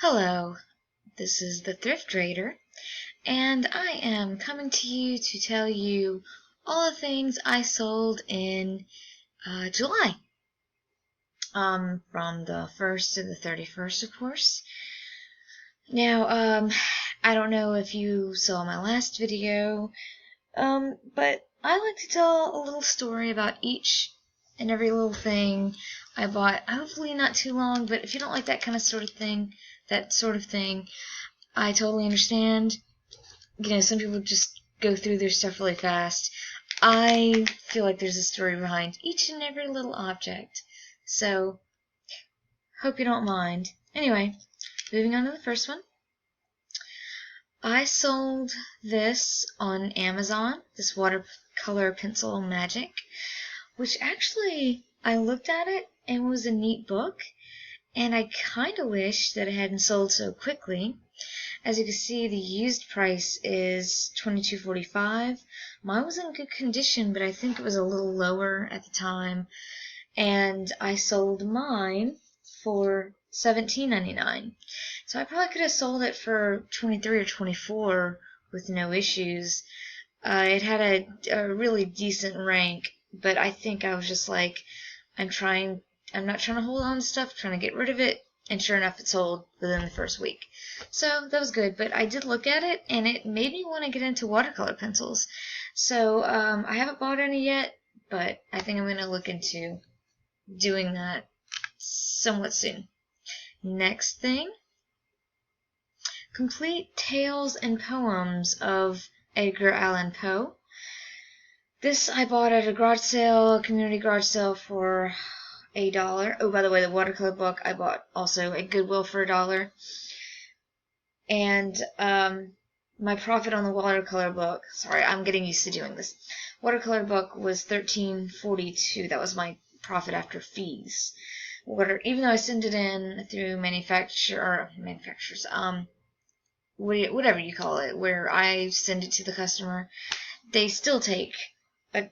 Hello, this is the Thrift Trader, and I am coming to you to tell you all the things I sold in July, from the 1st to the 31st, of course. Now, I don't know if you saw my last video, but I like to tell a little story about each and every little thing I bought. Hopefully not too long, but if you don't like that kind of sort of thing, I totally understand. Some people just go through their stuff really fast. I feel like there's a story behind each and every little object. So, hope you don't mind. Anyway, moving on to the first one. I sold this on Amazon, this watercolor pencil magic, which actually, I looked at it and it was a neat book, and I kind of wish that it hadn't sold so quickly. As you can see, the used price is $22.45. Mine was in good condition, but I think it was a little lower at the time, and I sold mine for $17.99. So I probably could have sold it for $23 or $24 with no issues. It had a really decent rank, but I think I was just like, I'm not trying to hold on to stuff, I'm trying to get rid of it, and sure enough, it sold within the first week. So that was good, but I did look at it, and it made me want to get into watercolor pencils. So I haven't bought any yet, but I think I'm going to look into doing that somewhat soon. Next thing, complete tales and poems of Edgar Allan Poe. This I bought at a garage sale, a community garage sale, for $1. Oh, by the way, the watercolor book I bought also at Goodwill for $1. And my profit on the watercolor book, sorry, I'm getting used to doing this. Watercolor book was $13.42. That was my profit after fees. Even though I send it in through manufacturers, whatever you call it, where I send it to the customer, they still take a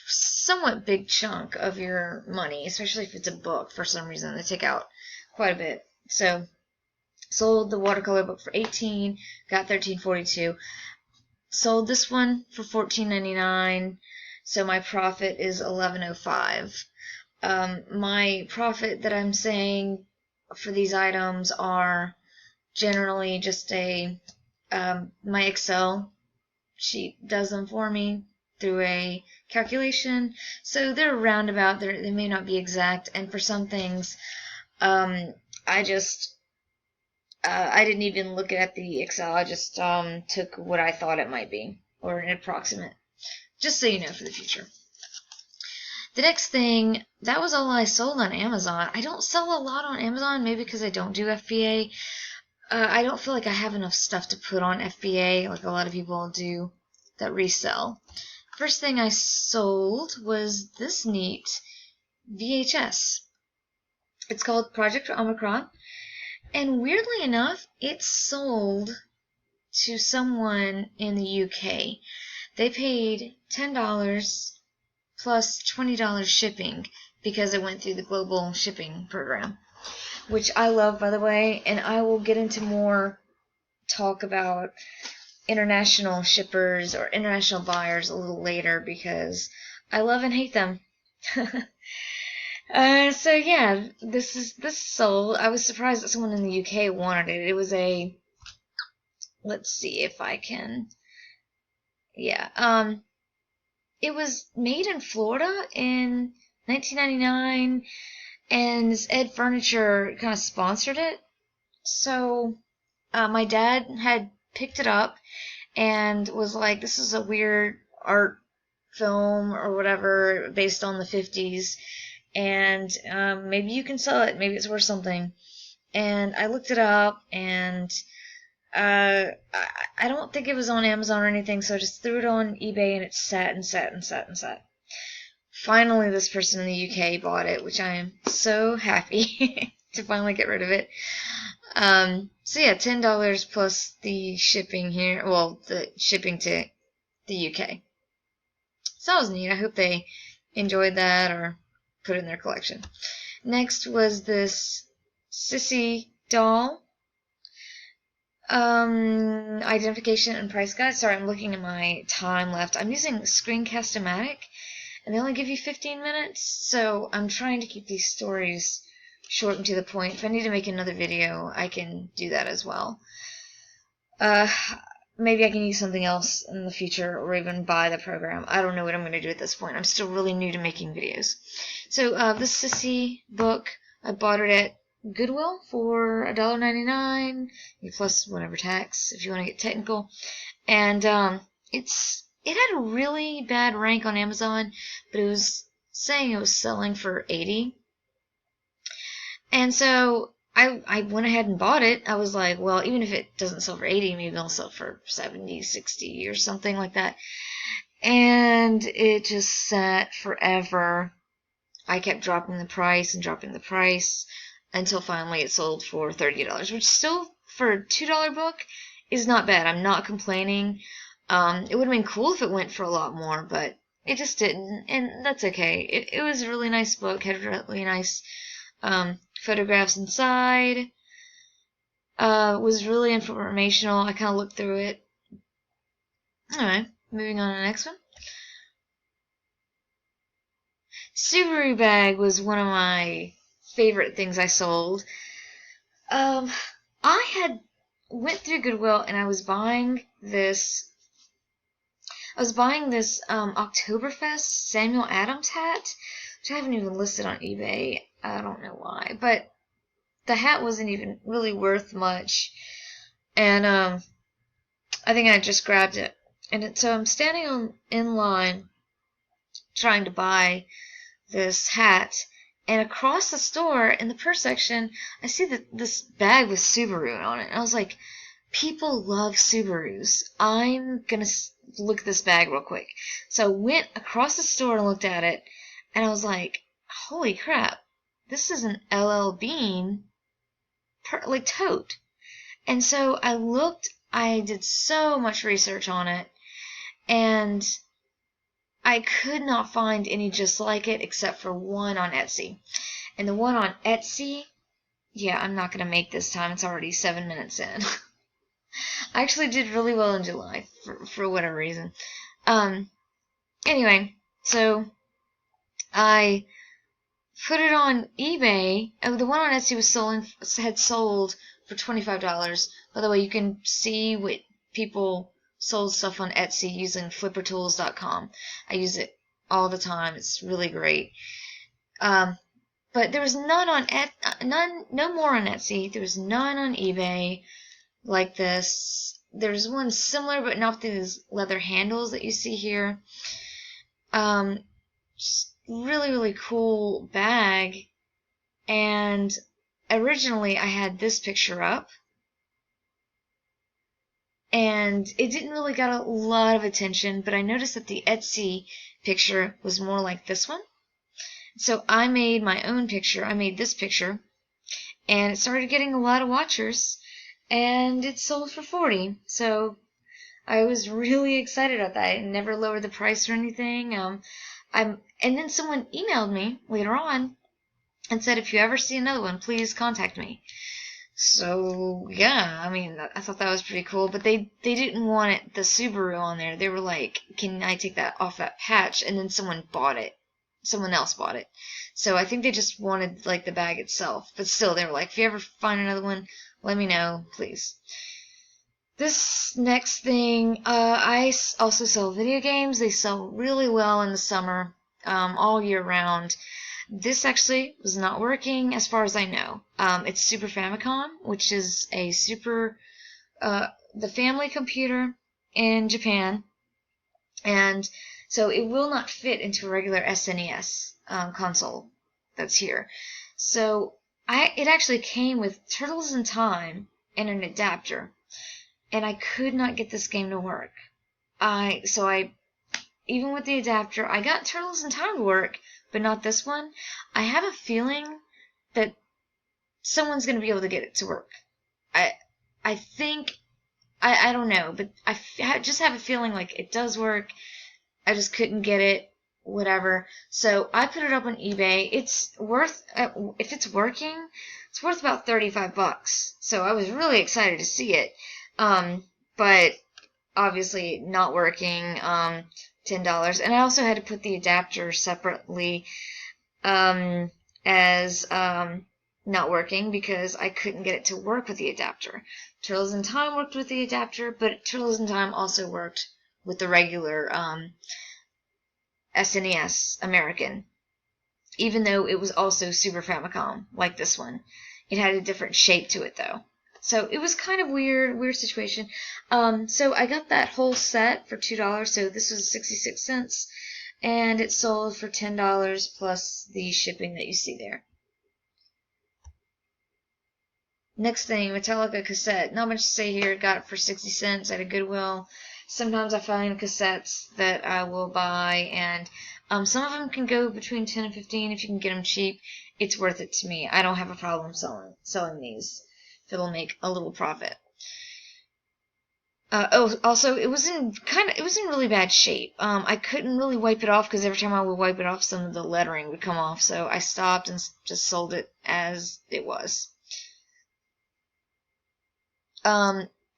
somewhat big chunk of your money, especially if it's a book. For some reason, they take out quite a bit. So, sold the watercolor book for $18, got $13.42. Sold this one for $14.99, so my profit is $11.05. My profit that I'm saying for these items are generally just my Excel sheet does them for me through a calculation, so they're roundabout. They may not be exact, and for some things, I didn't even look at the Excel. I just took what I thought it might be, or an approximate, just so you know for the future. The next thing, that was all I sold on Amazon. I don't sell a lot on Amazon, maybe because I don't do FBA. I don't feel like I have enough stuff to put on FBA like a lot of people do that resell. First thing I sold was this neat VHS. It's called Project Omicron, and weirdly enough, it sold to someone in the UK. They paid $10 plus $20 shipping because it went through the global shipping program, which I love, by the way, and I will get into more talk about international shippers or international buyers a little later because I love and hate them. So yeah, this sold. I was surprised that someone in the UK wanted it. It was let's see if I can. Yeah, it was made in Florida in 1999, and Ed Furniture kind of sponsored it. So my dad had picked it up and was like, this is a weird art film or whatever based on the 50s, and maybe you can sell it, maybe it's worth something. And I looked it up, and I don't think it was on Amazon or anything, so I just threw it on eBay, and it sat and sat and sat and sat. Finally, this person in the UK bought it, which I am so happy to finally get rid of it. So yeah, $10 plus the shipping here. Well, the shipping to the UK. So that was neat. I hope they enjoyed that or put it in their collection. Next was this Sissy doll. Identification and price guide. Sorry, I'm looking at my time left. I'm using Screencast-O-Matic, and they only give you 15 minutes, so I'm trying to keep these stories short and to the point. If I need to make another video, I can do that as well. Maybe I can use something else in the future, or even buy the program. I don't know what I'm going to do at this point. I'm still really new to making videos. So this Sissy book, I bought it at Goodwill for $1.99 plus whatever tax, if you want to get technical. And it had a really bad rank on Amazon, but it was saying it was selling for $80. And so I went ahead and bought it. I was like, well, even if it doesn't sell for $80, maybe it'll sell for $70, $60 or something like that. And it just sat forever. I kept dropping the price until finally it sold for $30, which still, for a $2 book, is not bad. I'm not complaining. It would have been cool if it went for a lot more, but it just didn't, and that's okay. It was a really nice book, had really nice photographs inside. Was really informational. I kind of looked through it. Alright, moving on to the next one. Subaru bag was one of my favorite things I sold. I had went through Goodwill and I was buying this Oktoberfest Samuel Adams hat, which I haven't even listed on eBay. I don't know why, but the hat wasn't even really worth much, and I think I just grabbed it. And so I'm standing in line trying to buy this hat, and across the store in the purse section, I see this bag with Subaru on it. And I was like, people love Subarus. I'm gonna look at this bag real quick. So I went across the store and looked at it, and I was like, holy crap, this is an LL Bean tote. And so I did so much research on it, and I could not find any just like it except for one on Etsy. And the one on Etsy, yeah, I'm not going to make this time. It's already 7 minutes in. I actually did really well in July for whatever reason. Anyway, so I put it on eBay. The one on Etsy had sold for $25. By the way, you can see what people sold stuff on Etsy using flippertools.com. I use it all the time. It's really great. But there was none on no more on Etsy. There was none on eBay like this. There's one similar, but not these leather handles that you see here. Just really, really cool bag. And originally I had this picture up, and it didn't really get a lot of attention, but I noticed that the Etsy picture was more like this one. So I made my own picture. I made this picture, and it started getting a lot of watchers, and it sold for $40. So I was really excited about that. I never lowered the price or anything. And then someone emailed me later on and said, if you ever see another one, please contact me. So, yeah, I mean, I thought that was pretty cool, but they didn't want the Subaru on there. They were like, can I take that off that patch? And then someone else bought it. So I think they just wanted, like, the bag itself. But still, they were like, if you ever find another one, let me know, please. This next thing, I also sell video games. They sell really well in the summer, all year round. This actually was not working as far as I know. It's Super Famicom, which is the family computer in Japan. And so it will not fit into a regular SNES console that's here. So it actually came with Turtles in Time and an adapter. And I could not get this game to work. Even with the adapter, I got Turtles in Time to work, but not this one. I have a feeling that someone's going to be able to get it to work. I think, I don't know, but I just have a feeling like it does work. I just couldn't get it, whatever. So I put it up on eBay. It's worth, if it's working, it's worth about $35. So I was really excited to see it. But obviously not working, $10. And I also had to put the adapter separately, as not working because I couldn't get it to work with the adapter. Turtles in Time worked with the adapter, but Turtles in Time also worked with the regular SNES American, even though it was also Super Famicom, like this one. It had a different shape to it, though. So it was kind of weird situation. So I got that whole set for $2, so this was 66 cents, and it sold for $10 plus the shipping that you see there. Next thing, Metallica cassette. Not much to say here. Got it for 60 cents at a Goodwill. Sometimes I find cassettes that I will buy, and some of them can go between 10 and 15 if you can get them cheap. It's worth it to me. I don't have a problem selling these if it'll make a little profit. Also, it was in really bad shape. I couldn't really wipe it off because every time I would wipe it off, some of the lettering would come off. So I stopped and just sold it as it was.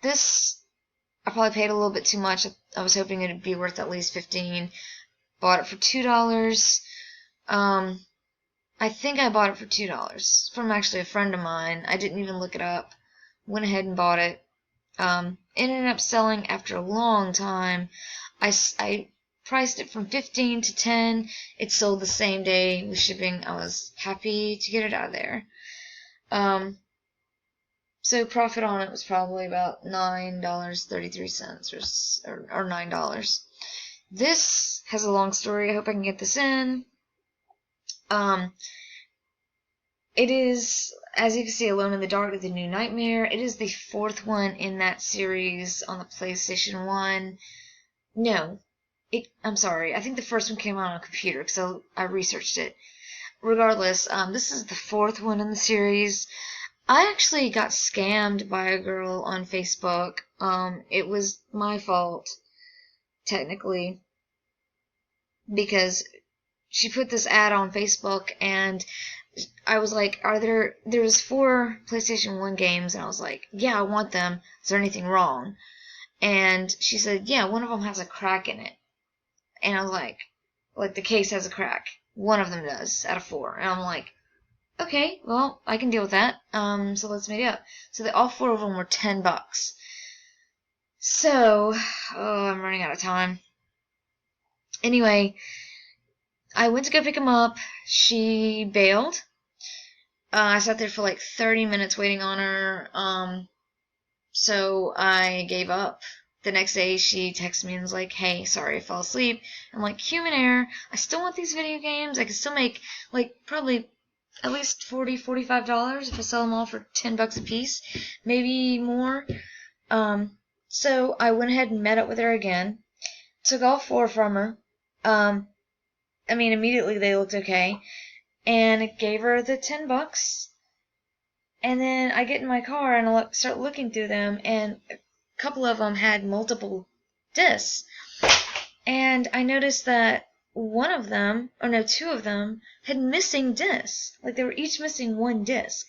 This I probably paid a little bit too much. I was hoping it'd be worth at least 15. Bought it for $2. I think I bought it for $2 from actually a friend of mine. I didn't even look it up. Went ahead and bought it. It ended up selling after a long time. I priced it from 15 to 10. It sold the same day with shipping. I was happy to get it out of there. So profit on it was probably about $9.33 or $9. This has a long story. I hope I can get this in. It is, as you can see, Alone in the Dark, The New Nightmare. It is the fourth one in that series on the PlayStation 1. No, I'm sorry. I think the first one came out on a computer because I researched it. Regardless, this is the fourth one in the series. I actually got scammed by a girl on Facebook. It was my fault, technically, because she put this ad on Facebook, and I was like, there's 4 PlayStation 1 games, and I was like, yeah, I want them. Is there anything wrong? And she said, yeah, one of them has a crack in it. And I was like the case has a crack. One of them does, out of 4. And I'm like, okay, well, I can deal with that. So let's meet up. So all 4 of them were $10. So, I'm running out of time. Anyway, I went to go pick him up. She bailed. I sat there for like 30 minutes waiting on her. So I gave up. The next day, she texted me and was like, hey, sorry, I fell asleep. I'm like, human error. I still want these video games. I can still make, like, probably at least $40, $45 if I sell them all for $10 a piece, maybe more. So I went ahead and met up with her again, took all 4 from her. Immediately they looked okay, and gave her the $10. And then I get in my car and I start looking through them, and a couple of them had multiple discs. And I noticed that 2 of them had missing discs. Like, they were each missing 1 disc.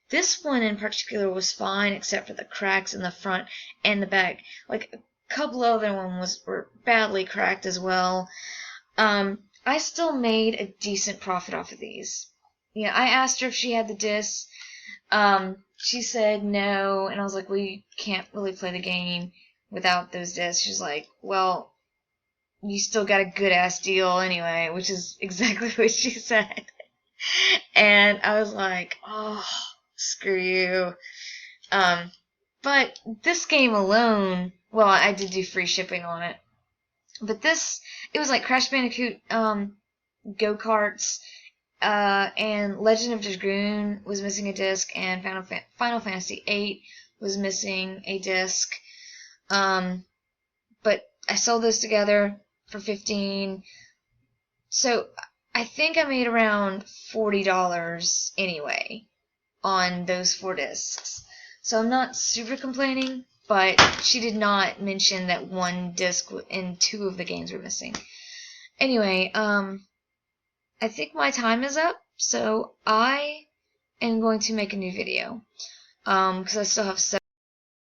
This one in particular was fine, except for the cracks in the front and the back. Like, a couple other ones were badly cracked as well. I still made a decent profit off of these. Yeah, I asked her if she had the discs. She said no, and I was like, well, you can't really play the game without those discs. She's like, well, you still got a good-ass deal anyway, which is exactly what she said. And I was like, oh, screw you. But this game alone, well, I did do free shipping on it. But it was like Crash Bandicoot, Go-Karts, and Legend of Dragoon was missing a disc, and Final Fantasy VIII was missing a disc. But I sold those together for $15. So I think I made around $40 anyway on those 4 discs. So I'm not super complaining, but she did not mention that 1 disc and 2 of the games were missing. Anyway, I think my time is up, so I am going to make a new video, because I still have